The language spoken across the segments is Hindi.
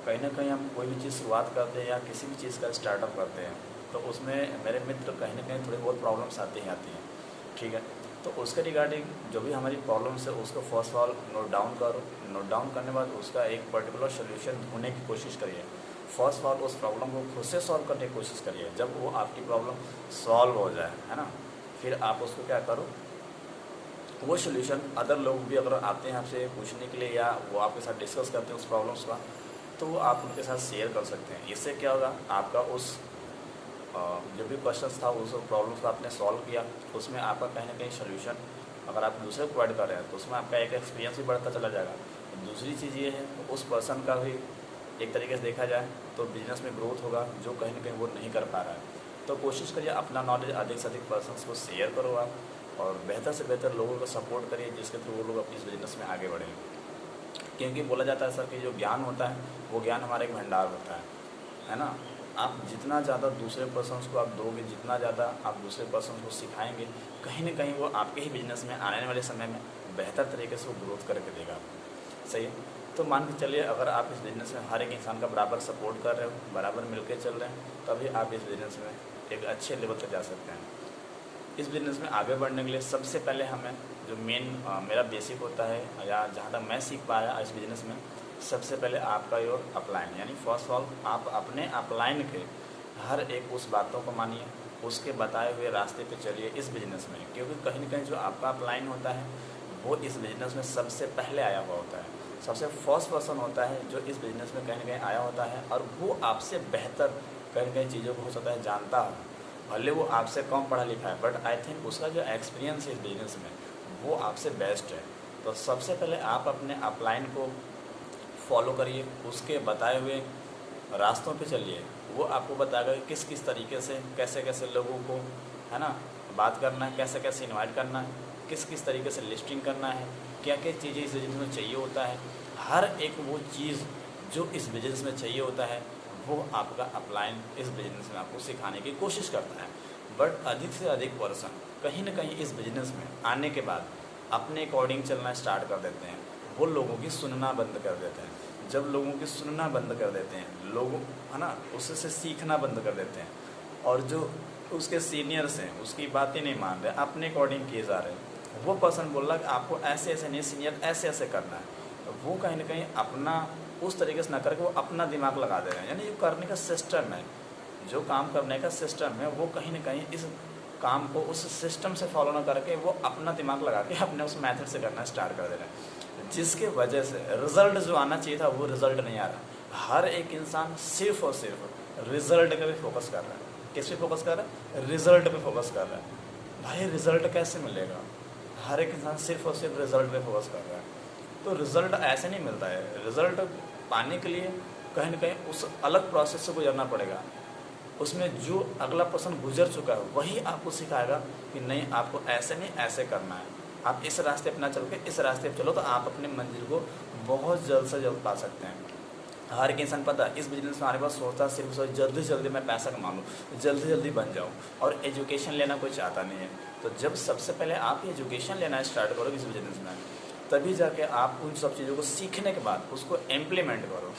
कहीं ना कहीं हम कोई भी चीज़ शुरुआत करते हैं या किसी भी चीज़ का स्टार्टअप करते हैं तो उसमें मेरे मित्र कहीं ना कहीं थोड़ी बहुत प्रॉब्लम्स आती ही आती हैं। ठीक है, तो उसके रिगार्डिंग जो भी हमारी प्रॉब्लम्स है उसको first of all note down करो। नोट डाउन करने के बाद उसका एक पर्टिकुलर सोल्यूशन ढूंढने की कोशिश करिए। फर्स्ट ऑफ ऑल उस प्रॉब्लम को खुद से सॉल्व करने की कोशिश करिए। जब वो आपकी प्रॉब्लम सॉल्व हो जाए, है ना, फिर आप उसको क्या करो, वो सोल्यूशन अदर लोग भी अगर आते हैं आपसे पूछने के लिए या वो आपके साथ डिस्कस करते हैं उस प्रॉब्लम्स का, तो वो आप उनके साथ शेयर कर सकते हैं। इससे क्या होगा, आपका उस जो भी क्वेश्चन था उस प्रॉब्लम्स को आपने सॉल्व किया, उसमें आपका कहीं ना कहीं सोल्यूशन अगर आप दूसरे को प्रोवाइड कर रहे हैं तो उसमें आपका एक एक्सपीरियंस भी बढ़ता चला जाएगा। दूसरी चीज़ ये है उस पर्सन का भी एक तरीके से देखा जाए तो बिजनेस में ग्रोथ होगा जो कहीं ना कहीं वो नहीं कर पा रहा है। तो कोशिश करिए अपना नॉलेज अधिक से अधिक पर्सनस को शेयर करो आप, और बेहतर से बेहतर लोगों को सपोर्ट करिए जिसके थ्रू वो लोग अपनी इस बिजनेस में आगे बढ़ें। क्योंकि बोला जाता है सर कि जो ज्ञान होता है वो ज्ञान हमारा एक भंडार होता है ना। आप जितना ज़्यादा दूसरे पर्सनस को आप दोगे, जितना ज़्यादा आप दूसरे पर्सन को सिखाएंगे, कहीं ना कहीं वो आपके ही बिजनेस में आने वाले समय में बेहतर तरीके से वो ग्रोथ करके देगा। सही है, तो मान के चलिए अगर आप इस बिज़नेस में हर एक इंसान का बराबर सपोर्ट कर रहे हो, बराबर मिलकर चल रहे हैं, तभी आप इस बिज़नेस में एक अच्छे लेवल तक जा सकते हैं। इस बिज़नेस में आगे बढ़ने के लिए सबसे पहले हमें जो मेन मेरा बेसिक होता है या जहाँ तक मैं सीख पाया इस बिज़नेस में, सबसे पहले आपका योर अपलाइन, यानी फर्स्ट ऑफ ऑल आप अपने अपलाइन के हर एक उस बातों को मानिए, उसके बताए हुए रास्ते पे चलिए इस बिज़नेस में। क्योंकि कहीं ना कहीं जो आपका अपलाइन होता है वो इस बिज़नेस में सबसे पहले आया हुआ होता है, सबसे फर्स्ट पर्सन होता है जो इस बिज़नेस में कहीं ना कहीं आया होता है, और वो आपसे बेहतर कहीं ना कहीं चीज़ों को हो सकता है जानता हो, भले वो आपसे कम पढ़ा लिखा है, बट आई थिंक उसका जो एक्सपीरियंस है इस बिज़नेस में वो आपसे बेस्ट है। तो सबसे पहले आप अपने अपलाइन को फॉलो करिए, उसके बताए हुए रास्तों पे चलिए। वो आपको बताएगा कि किस किस तरीके से कैसे कैसे लोगों को, है ना, बात करना है, कैसे कैसे इनवाइट करना है, किस किस तरीके से लिस्टिंग करना है, क्या क्या चीज़ें इस बिजनेस में चाहिए होता है। हर एक वो चीज़ जो इस बिजनेस में चाहिए होता है वो आपका अपलाइन इस बिजनेस में आपको सिखाने की कोशिश करता है। बट अधिक से अधिक पर्सन कहीं ना कहीं इस बिजनेस में आने के बाद अपने अकॉर्डिंग चलना स्टार्ट कर देते हैं, वो लोगों की सुनना बंद कर देते हैं। जब लोगों की सुनना बंद कर देते हैं, लोगों, है ना, उससे सीखना बंद कर देते हैं, और जो उसके सीनियर्स हैं उसकी बातें नहीं मान रहे, अपने अकॉर्डिंग किए जा रहे हैं, वो पर्सन बोल रहा कि आपको ऐसे ऐसे नहीं, सीनियर ऐसे ऐसे करना है, तो वो कहीं ना कहीं अपना उस तरीके से ना करके वो अपना दिमाग लगा दे रहे हैं। यानी जो करने का सिस्टम है, जो काम करने का सिस्टम है, वो कहीं ना कहीं इस काम को उस सिस्टम से फॉलो ना करके वो अपना दिमाग लगा के अपने उस मेथड से करना स्टार्ट कर दे रहे हैं, जिसके वजह से रिज़ल्ट जो आना चाहिए था वो रिज़ल्ट नहीं आ रहा। हर एक इंसान सिर्फ और सिर्फ रिज़ल्ट पे फोकस कर रहा है। किस पे फोकस कर रहा है? रिज़ल्ट पे फोकस कर रहा है। भाई रिज़ल्ट कैसे मिलेगा? हर एक इंसान सिर्फ और सिर्फ रिज़ल्ट पे फोकस कर रहा है, तो रिज़ल्ट ऐसे नहीं मिलता है। रिज़ल्ट पाने के लिए कहीं ना कहीं उस अलग प्रोसेस से गुजरना पड़ेगा। उसमें जो अगला पर्सन गुजर चुका है वही आपको सिखाएगा कि नहीं, आपको ऐसे नहीं ऐसे करना है, आप इस रास्ते पर ना चल के इस रास्ते पर चलो, तो आप अपनी मंजिल को बहुत जल्द से जल्द पा सकते हैं। हर एक इंसान पता है इस बिजनेस में आने के बाद सोचता है सिर्फ जल्दी से जल्दी मैं पैसा कमा लूँ, जल्दी से जल्दी बन जाऊँ, और एजुकेशन लेना कोई चाहता नहीं है। तो जब सबसे पहले आप एजुकेशन लेना स्टार्ट करो इस बिजनेस में, तभी जाके आप उन सब चीज़ों को सीखने के बाद उसको इम्प्लीमेंट करो,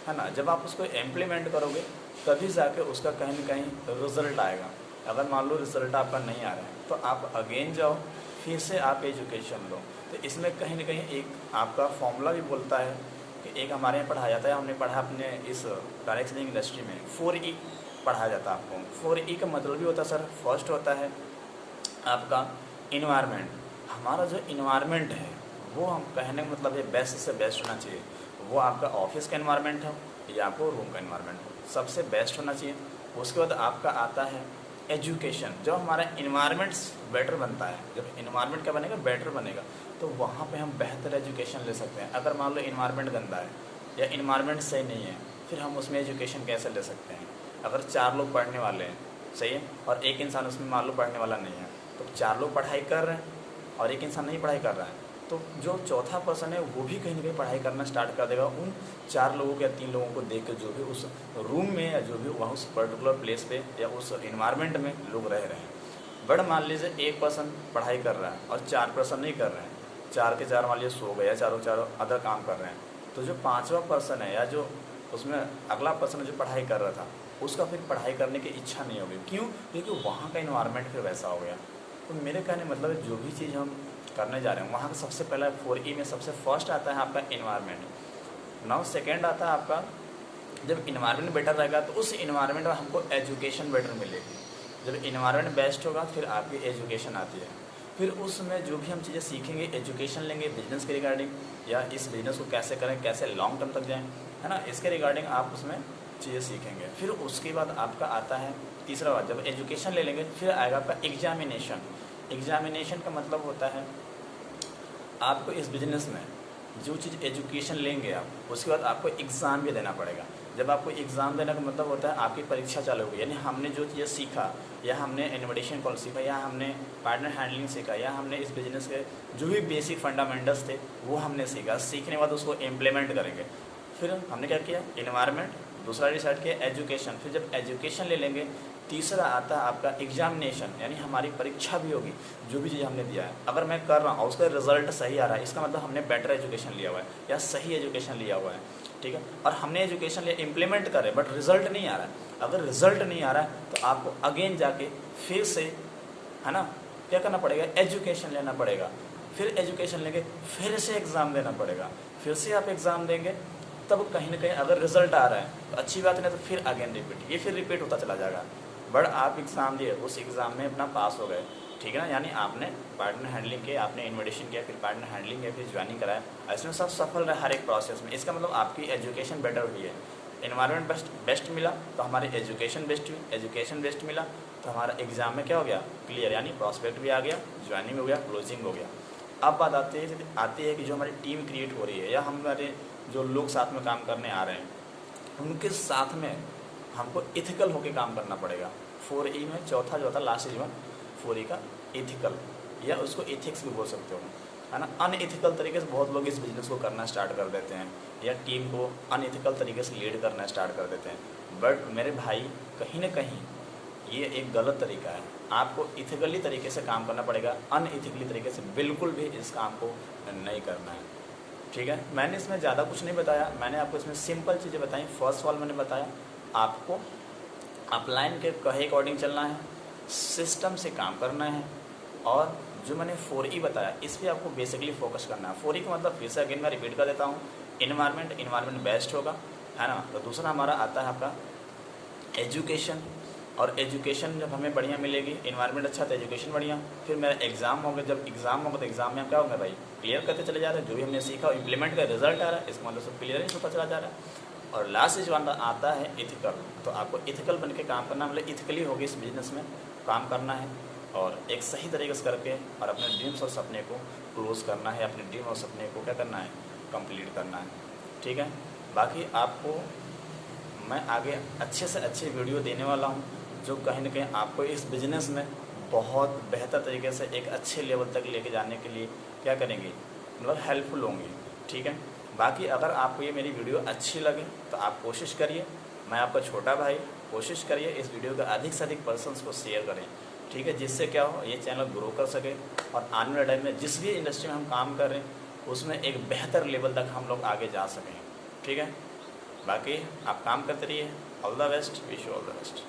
है ना। जब आप उसको इम्प्लीमेंट करोगे तभी जाके उसका कहीं ना कहीं रिज़ल्ट आएगा। अगर मान लो रिज़ल्ट आपका नहीं आ रहा है तो आप अगेन जाओ, फिर से आप एजुकेशन लो। तो इसमें कहीं ना कहीं एक आपका फॉर्मूला भी बोलता है कि एक हमारे यहाँ पढ़ाया जाता है, हमने पढ़ा अपने इस डायरेक्ट सेलिंग इंडस्ट्री में 4E पढ़ाया जाता है आपको। 4E का मतलब भी होता है सर, फर्स्ट होता है आपका इन्वायरमेंट। हमारा जो इन्वायरमेंट है वो हम कहने का मतलब है बेस्ट से बेस्ट होना चाहिए। वो आपका ऑफिस का इन्वायरमेंट हो या आपको रूम का इन्वायरमेंट हो, सबसे बेस्ट होना चाहिए। उसके बाद आपका आता है एजुकेशन। जब हमारा इन्वायरमेंट बेटर बनता है, जब इन्वायरमेंट क्या बनेगा, बेटर बनेगा, तो वहाँ पे हम बेहतर एजुकेशन ले सकते हैं। अगर मान लो इन्वायरमेंट गंदा है या इन्वायरमेंट सही नहीं है, फिर हम उसमें एजुकेशन कैसे ले सकते हैं? अगर 4 लोग पढ़ने वाले हैं, सही है, और एक इंसान उसमें मान लो पढ़ने वाला नहीं है, तो 4 लोग पढ़ाई कर रहे हैं और एक इंसान नहीं पढ़ाई कर रहा है, तो जो चौथा पर्सन है वो भी कहीं ना कहीं पढ़ाई करना स्टार्ट कर देगा उन 4 लोगों के या 3 लोगों को देख के, जो भी उस रूम में या जो भी वहाँ उस पर्टिकुलर प्लेस पे या उस इन्वायरमेंट में लोग रह रहे हैं। बट मान लीजिए एक पर्सन पढ़ाई कर रहा है और 4 पर्सन नहीं कर रहे हैं, 4 के 4 मान लीजिए सो गए या चारों अदर काम कर रहे हैं, तो जो 5वां पर्सन है या जो उसमें अगला पर्सन जो पढ़ाई कर रहा था उसका फिर पढ़ाई करने की इच्छा नहीं होगी। क्यों? क्योंकि वहाँ का इन्वायरमेंट फिर वैसा हो गया। तो मेरे कहने मतलब है जो भी चीज़ हम करने जा रहे हैं वहाँ का सबसे पहला 4E में सबसे फर्स्ट आता है आपका इन्वायरमेंट। नाउ सेकेंड आता है आपका, जब इन्वायरमेंट बेटर रहेगा तो उस इन्वायरमेंट में हमको एजुकेशन बेटर मिलेगी। जब इन्वायरमेंट बेस्ट होगा फिर आपकी एजुकेशन आती है, फिर उसमें जो भी हम चीज़ें सीखेंगे, एजुकेशन लेंगे बिजनेस के रिगार्डिंग, या इस बिज़नेस को कैसे करें, कैसे लॉन्ग टर्म तक जाएं, है ना, इसके रिगार्डिंग आप उसमें चीज़ें सीखेंगे। फिर उसके बाद आपका आता है तीसरा बात, जब एजुकेशन ले लेंगे फिर आएगा आपका एग्जामिनेशन। एग्जामिनेशन का मतलब होता है आपको इस बिज़नेस में जो चीज़ एजुकेशन लेंगे आप उसके बाद आपको एग्ज़ाम भी देना पड़ेगा। जब आपको एग्ज़ाम देने का मतलब होता है आपकी परीक्षा चालू होगी, यानी हमने जो चीज़ें सीखा, या हमने इनोवेशन कॉल सीखा, या हमने पार्टनर हैंडलिंग सीखा, या हमने इस बिज़नेस के जो भी बेसिक फंडामेंटल्स थे वो हमने सीखा, सीखने के बाद उसको इम्प्लीमेंट करेंगे। फिर हमने क्या किया, इन्वायरमेंट, दूसरा डिसाइड किया एजुकेशन। फिर जब एजुकेशन ले लेंगे तीसरा आता है आपका एग्जामिनेशन, यानी हमारी परीक्षा भी होगी। जो भी चीज़ हमने दिया है अगर मैं कर रहा हूँ और उसका रिजल्ट सही आ रहा है, इसका मतलब हमने बेटर एजुकेशन लिया हुआ है या सही एजुकेशन लिया हुआ है, ठीक है। और हमने एजुकेशन लिया, इम्प्लीमेंट करें, बट रिजल्ट नहीं आ रहा है। अगर रिजल्ट नहीं आ रहा है तो आपको अगेन जाके फिर से, है ना, क्या करना पड़ेगा, एजुकेशन लेना पड़ेगा। फिर एजुकेशन लेंगे, फिर से एग्ज़ाम देना पड़ेगा, फिर से आप एग्ज़ाम देंगे, तब कहीं ना कहीं अगर रिजल्ट आ रहा है तो अच्छी बात नहीं, तो फिर अगेन रिपीट, ये फिर रिपीट होता चला जाएगा। बट आप एग्ज़ाम दिए, उस एग्ज़ाम में अपना पास हो गए, ठीक है ना, यानी आपने पार्टनर हैंडलिंग किया, आपने इन्विटेशन किया, फिर पार्टनर हैंडलिंग किया, फिर ज्वाइनिंग कराया, इसमें सब सफल रहा हर एक प्रोसेस में। इसका मतलब आपकी एजुकेशन बेटर हुई है। इन्वायरमेंट बेस्ट मिला तो हमारी एजुकेशन बेस्ट हुई, एजुकेशन बेस्ट मिला तो हमारा एग्ज़ाम में क्या हो गया, क्लियर, यानी प्रॉस्पेक्ट भी आ गया, ज्वाइनिंग हो गया, क्लोजिंग हो गया। अब बात आती है कि जो हमारी टीम क्रिएट हो रही है या हमारे जो लोग साथ में काम करने आ रहे हैं उनके साथ में हमको इथिकल होकर काम करना पड़ेगा। 4E में चौथा जो था लास्ट इज 4E का इथिकल, या उसको एथिक्स भी बोल सकते हो, है ना। अनइथिकल तरीके से बहुत लोग इस बिज़नेस को करना स्टार्ट कर देते हैं या टीम को अनइथिकल तरीके से लीड करना स्टार्ट कर देते हैं। बट मेरे भाई कहीं ना कहीं ये एक गलत तरीका है। आपको इथिकली तरीके से काम करना पड़ेगा, अनइथिकली तरीके से बिल्कुल भी इस काम को नहीं करना है, ठीक है। मैंने इसमें ज़्यादा कुछ नहीं बताया, मैंने आपको इसमें सिंपल चीज़ें बताई। फर्स्ट ऑफ ऑल मैंने बताया आपको अपलाइन के कहे अकॉर्डिंग चलना है, सिस्टम से काम करना है, और जो मैंने 4E बताया इस पर आपको बेसिकली फोकस करना है। 4E का मतलब फिर से अगेन मैं रिपीट कर देता हूँ, इन्वायरमेंट बेस्ट होगा, है ना। तो दूसरा हमारा आता है आपका एजुकेशन, और एजुकेशन जब हमें बढ़िया मिलेगी, इन्वायरमेंट अच्छा तो एजुकेशन बढ़िया, फिर मेरा एग्ज़ाम होगा। जब एग्ज़ाम होगा तो एग्ज़ाम में हम क्या होंगे भाई, क्लियर करते चले जा रहे हैं, जो भी हमने सीखा इम्प्लीमेंट का रिजल्ट आ रहा है, इसका मतलब सब क्लियरेंस होता चला जा रहा है। और लास्ट जो आता है इथिकल, तो आपको इथिकल बन के काम करना, मतलब इथिकली होगी इस बिज़नेस में काम करना है, और एक सही तरीके से करके और अपने ड्रीम्स और सपने को क्लोज करना है, अपने ड्रीम और सपने को क्या करना है, कंप्लीट करना है, ठीक है। बाकी आपको मैं आगे अच्छे से अच्छे वीडियो देने वाला हूँ जो कहीं ना कहीं आपको इस बिज़नेस में बहुत बेहतर तरीके से एक अच्छे लेवल तक लेके जाने के लिए क्या करेंगे, मतलब हेल्पफुल होंगी, ठीक है। बाकी अगर आपको ये मेरी वीडियो अच्छी लगे तो आप कोशिश करिए, मैं आपका छोटा भाई, कोशिश करिए इस वीडियो का अधिक से अधिक पर्सन्स को शेयर करें, ठीक है, जिससे क्या हो ये चैनल ग्रो कर सके और आने वाले टाइम में जिस भी इंडस्ट्री में हम काम कर रहे हैं उसमें एक बेहतर लेवल तक हम लोग आगे जा सकें, ठीक है। बाकी आप काम करते रहिए, all the best, wish you all the best.